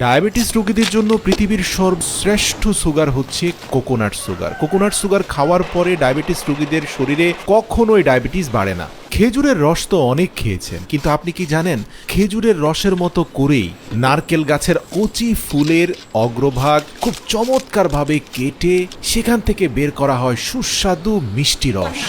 Diabetes রোগীদের জন্য পৃথিবীর সর্বশ্রেষ্ঠ সুগার হচ্ছে কোকোনাট সুগার। কোকোনাট সুগার খাওয়ার পরে ডায়াবেটিস রোগীদের শরীরে কখনোই ডায়াবেটিস বাড়ে না। খেজুরের রস তো অনেক খেয়েছেন, কিন্তু আপনি কি জানেন খেজুরের রসের মতো করেই নারকেল গাছের কচি ফুলের অগ্রভাগ খুব চমৎকারভাবে কেটে সেখান থেকে বের করা হয় সুস্বাদু মিষ্টি রস,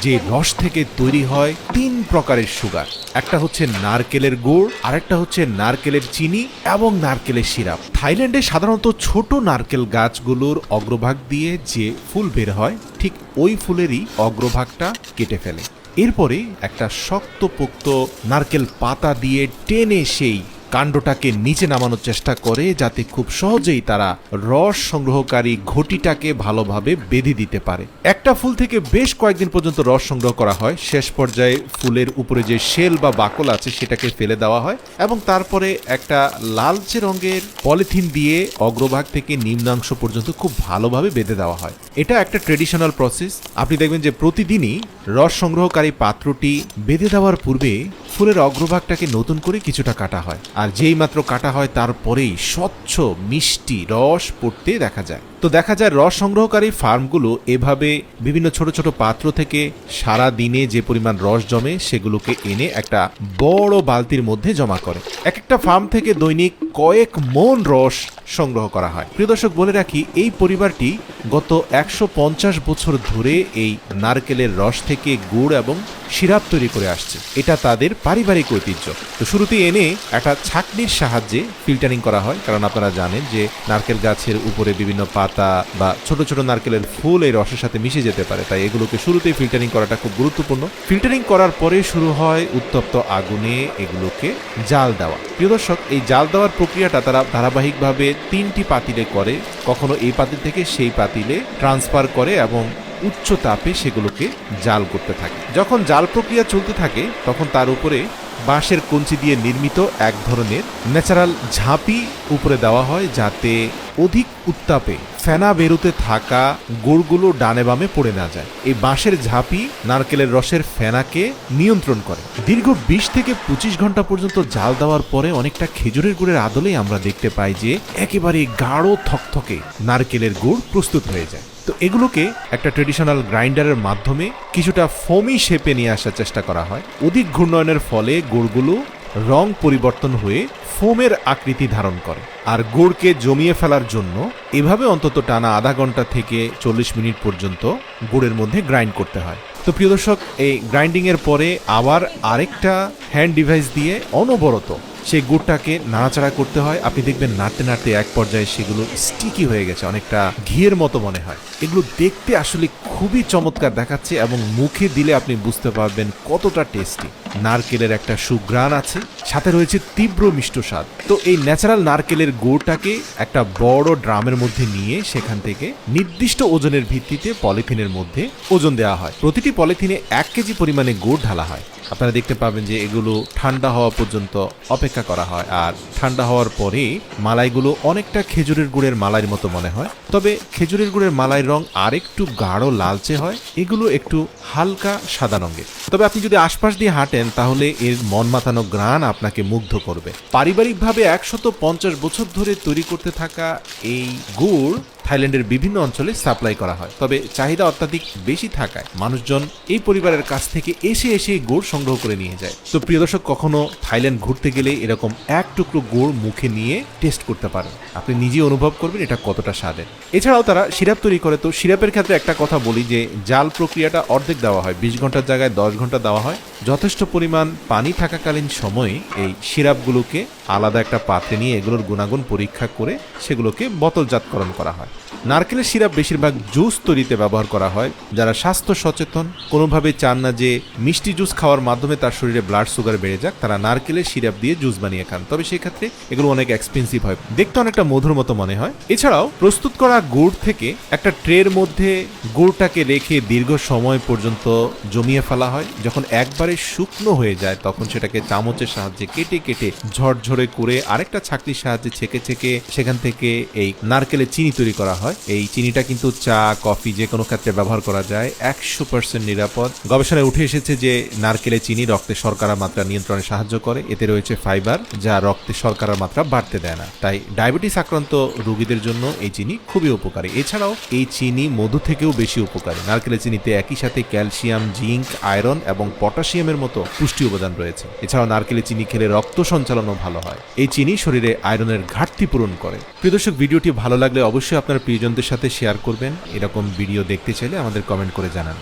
যে রস থেকে তৈরি হয় 3 প্রকারের সুগার। একটা হচ্ছে নারকেলের গুড়, আরেকটা হচ্ছে নারকেলের চিনি এবং নারকেলের সিরাপ। থাইল্যান্ডে সাধারণত ছোট নারকেল গাছগুলোর অগ্রভাগ দিয়ে যে ফুল বের হয়, ঠিক ওই ফুলেরই অগ্রভাগটা কেটে ফেলে। এরপরে একটা শক্তপোক্ত নারকেল পাতা দিয়ে টেনে সেই কাণ্ডটাকে নিচে নামানোর চেষ্টা করে, যাতে খুব সহজেই তারা রস সংগ্রহকারী ঘটিটাকে ভালোভাবে বেঁধে দিতে পারে। একটা ফুল থেকে বেশ কয়েকদিন পর্যন্ত রস সংগ্রহ করা হয়। শেষ পর্যায়ে ফুলের উপরে যে শেল বা বাকল আছে সেটাকে ফেলে দেওয়া হয় এবং তারপরে একটা লালচে রঙের পলিথিন দিয়ে অগ্রভাগ থেকে নিম্নাংশ পর্যন্ত খুব ভালোভাবে বেঁধে দেওয়া হয়। এটা একটা ট্রেডিশনাল প্রসেস। আপনি দেখবেন যে প্রতিদিনই রস সংগ্রহকারী পাত্রটি বেঁধে দেওয়ার পূর্বে ফুলের অগ্রভাগটাকে নতুন করে কিছুটা কাটা হয়, আর যেই মাত্র কাটা হয় তারপরেই স্বচ্ছ মিষ্টি রস পড়তে দেখা যায়। তো দেখা যায় রস সংগ্রহকারী ফার্মগুলো এভাবে বিভিন্ন ছোট ছোট পাত্র থেকে সারা দিনে যে পরিমাণ রস জমে সেগুলোকে এনে একটা বড় বালতির মধ্যে জমা করে। এক একটা ফার্ম থেকে দৈনিক কয়েক মন রস সংগ্রহ করা হয়। প্রিয় দর্শক, বলে রাখি এই পরিবারটি গত 150 বছর ধরে এই নারকেলের রস থেকে গুড় এবং সিরাপ তৈরি করে আসছে। এটা তাদের পারিবারিক ঐতিহ্য। তো শুরুতেই এনে একটা ছাঁকনির সাহায্যে ফিল্টারিং করা হয়, কারণ আপনারা জানেন যে নারকেল গাছের উপরে বিভিন্ন পাতা বা ছোট ছোট নারকেলের ফুল এই রসের সাথে মিশে যেতে পারে, তাই এগুলোকে শুরুতেই ফিল্টারিং করাটা খুব গুরুত্বপূর্ণ। ফিল্টারিং করার পরে শুরু হয় উত্তপ্ত আগুনে এগুলোকে জাল দেওয়া। প্রিয় দর্শক, এই জাল দেওয়ার প্রক্রিয়াটা তারা ধারাবাহিকভাবে 3টি পাতিলে করে, কখনো এই পাতিল থেকে সেই পাতিলে ট্রান্সফার করে এবং উচ্চ তাপে সেগুলোকে জাল করতে থাকে। যখন জাল প্রক্রিয়া চলতে থাকে তখন তার উপরে বাঁশের কঞ্চি দিয়ে নির্মিত এক ধরনের ন্যাচারাল ঝাঁপি উপরে দেওয়া হয়, যাতে অধিক উত্তাপে ফেনা বেরোতে থাকা গুড়গুলো ডানে বামে পড়ে না যায়। এই বাঁশের ঝাঁপি নারকেলের রসের ফেনাকে নিয়ন্ত্রণ করে। দীর্ঘ 20 থেকে 25 ঘন্টা পর্যন্ত জাল দেওয়ার পরে অনেকটা খেজুরের গুড়ের আদলেই আমরা দেখতে পাই যে একেবারে গাঢ় থকথকে নারকেলের গুড় প্রস্তুত হয়ে যায়। তো এগুলোকে একটা ট্রেডিশনাল গ্রাইন্ডারের মাধ্যমে কিছুটা ফোমি শেপে নিয়ে আসার চেষ্টা করা হয়। অধিক ঘূর্ণয়নের ফলে গুড়গুলো রং পরিবর্তন হয়ে ফোমের আকৃতি ধারণ করে, আর গুড়কে জমিয়ে ফেলার জন্য এভাবে অন্তত টানা আধা ঘন্টা থেকে 40 মিনিট পর্যন্ত গুড়ের মধ্যে গ্রাইন্ড করতে হয়। তো প্রিয় দর্শক, এই গ্রাইন্ডিং এর পরে আবার আরেকটা হ্যান্ড ডিভাইস দিয়ে অনবরত সেই গুড়টাকে নাড়াচাড়া করতে হয়। আপনি দেখবেন নাড়তে নাড়তে এক পর্যায়ে সেগুলো স্টিকি হয়ে গেছে, অনেকটা ঘিয়ের মতো মনে হয়। এগুলো দেখতে আসলে খুবই চমৎকার দেখাচ্ছে এবং মুখে দিলে আপনি বুঝতে পারবেন কতটা টেস্টি। নারকেলের একটা সুঘ্রাণ আছে, সাথে রয়েছে তীব্র মিষ্ট স্বাদ। তো এই ন্যাচারাল নারকেলের গুড়টাকে একটা বড় ড্রামের মধ্যে নিয়ে সেখান থেকে নির্দিষ্ট ওজনের ভিত্তিতে পলিথিনের মধ্যে ওজন দেওয়া হয়। প্রতিটি পলিথিনে 1 কেজি পরিমাণে গুড় ঢালা হয়। আপনারা দেখতে পাবেন যে এগুলো ঠান্ডা হওয়া পর্যন্ত অপেক্ষা করা হয়, আর ঠান্ডা হওয়ার পরে মালাইগুলো অনেকটা খেজুরের গুড়ের মালাইয়ের মতো মনে হয়, তবে খেজুরের গুড়ের মালাইয়ের রং আরেকটু গাঢ় লালচে হয়, এগুলো একটু হালকা সাদা রঙের। তবে আপনি যদি আশপাশ দিয়ে হাঁটেন তাহলে এর মন মাতানো ঘ্রাণ আপনাকে মুগ্ধ করবে। পারিবারিকভাবে 150 বছর ধরে তৈরি করতে থাকা এই গুড় থাইল্যান্ডের বিভিন্ন অঞ্চলে সাপ্লাই করা হয়, তবে চাহিদা অত্যাধিক বেশি থাকায় মানুষজন এই পরিবারের কাছ থেকে এসে এসে গুড় সংগ্রহ করে নিয়ে যায়। তো প্রিয় দর্শক, কখনো থাইল্যান্ড ঘুরতে গেলে এরকম এক টুকরো গুড় মুখে নিয়ে টেস্ট করতে পারেন, আপনি নিজেই অনুভব করবেন এটা কতটা স্বাদের। এছাড়াও তারা সিরাপ তৈরি করে। তো সিরাপের ক্ষেত্রে একটা কথা বলি যে জাল প্রক্রিয়াটা অর্ধেক দেওয়া হয়, 20 ঘন্টার জায়গায় 10 ঘন্টা দেওয়া হয়। যথেষ্ট পরিমাণ পানি থাকাকালীন সময়ে এই সিরাপগুলোকে আলাদা একটা পাত্রে নিয়ে এগুলোর গুণাগুণ পরীক্ষা করে সেগুলোকে বোতলজাতকরণ করা হয়। নারকেলের সিরাপ বেশিরভাগ জুস তৈরিতে ব্যবহার করা হয়। যারা স্বাস্থ্য সচেতন, কোনোভাবে চান না যে মিষ্টি জুস খাওয়ার মাধ্যমে তার শরীরে ব্লাড সুগার বেড়ে যাক, তারা নারকেলের সিরাপ দিয়ে জুস বানিয়ে খান, তবে সেক্ষেত্রে এগুলো অনেক এক্সপেন্সিভ হয়, দেখতে অনেকটা মধুর মতো মনে হয়। এছাড়াও প্রস্তুত করা গুড় থেকে একটা ট্রের মধ্যে গুড়টাকে রেখে দীর্ঘ সময় পর্যন্ত জমিয়ে ফেলা হয়। যখন একবারে শুকনো হয়ে যায় তখন সেটাকে চামচের সাহায্যে কেটে কেটে ঝরঝরে করে আরেকটা ছাঁকনির সাহায্যে ছেঁকে ছেঁকে সেখান থেকে এই নারকেলের চিনি তৈরি করা হয়। এই চিনিটা কিন্তু চা, কফি যে কোনো ক্ষেত্রে ব্যবহার করা যায়, 100% নিরাপদ। গবেষণায় উঠে এসেছে যে নারকেলের চিনি রক্তে শর্করার মাত্রা নিয়ন্ত্রণে সাহায্য করে। এতে রয়েছে ফাইবার, যা রক্তে শর্করার মাত্রা বাড়তে দেয় না। তাই ডায়াবেটিস আক্রান্ত রোগীদের জন্য এই চিনি খুবই উপকারী। এছাড়াও এই চিনি মধু থেকেও বেশি উপকারী। নারকেলের চিনিতে একই সাথে ক্যালসিয়াম, জিঙ্ক, আয়রন এবং পটাশিয়ামের মতো পুষ্টি উপাদান রয়েছে। এছাড়াও নারকেলের চিনি খেলে রক্ত সঞ্চালনও ভালো হয়। এই চিনি শরীরে আয়রনের ঘাটতি পূরণ করে। প্রিয় দর্শক, ভিডিওটি ভালো লাগলে অবশ্যই আপনার প্রিয়জনদের সাথে শেয়ার করবেন। এরকম ভিডিও দেখতে চাইলে আমাদের কমেন্ট করে জানান।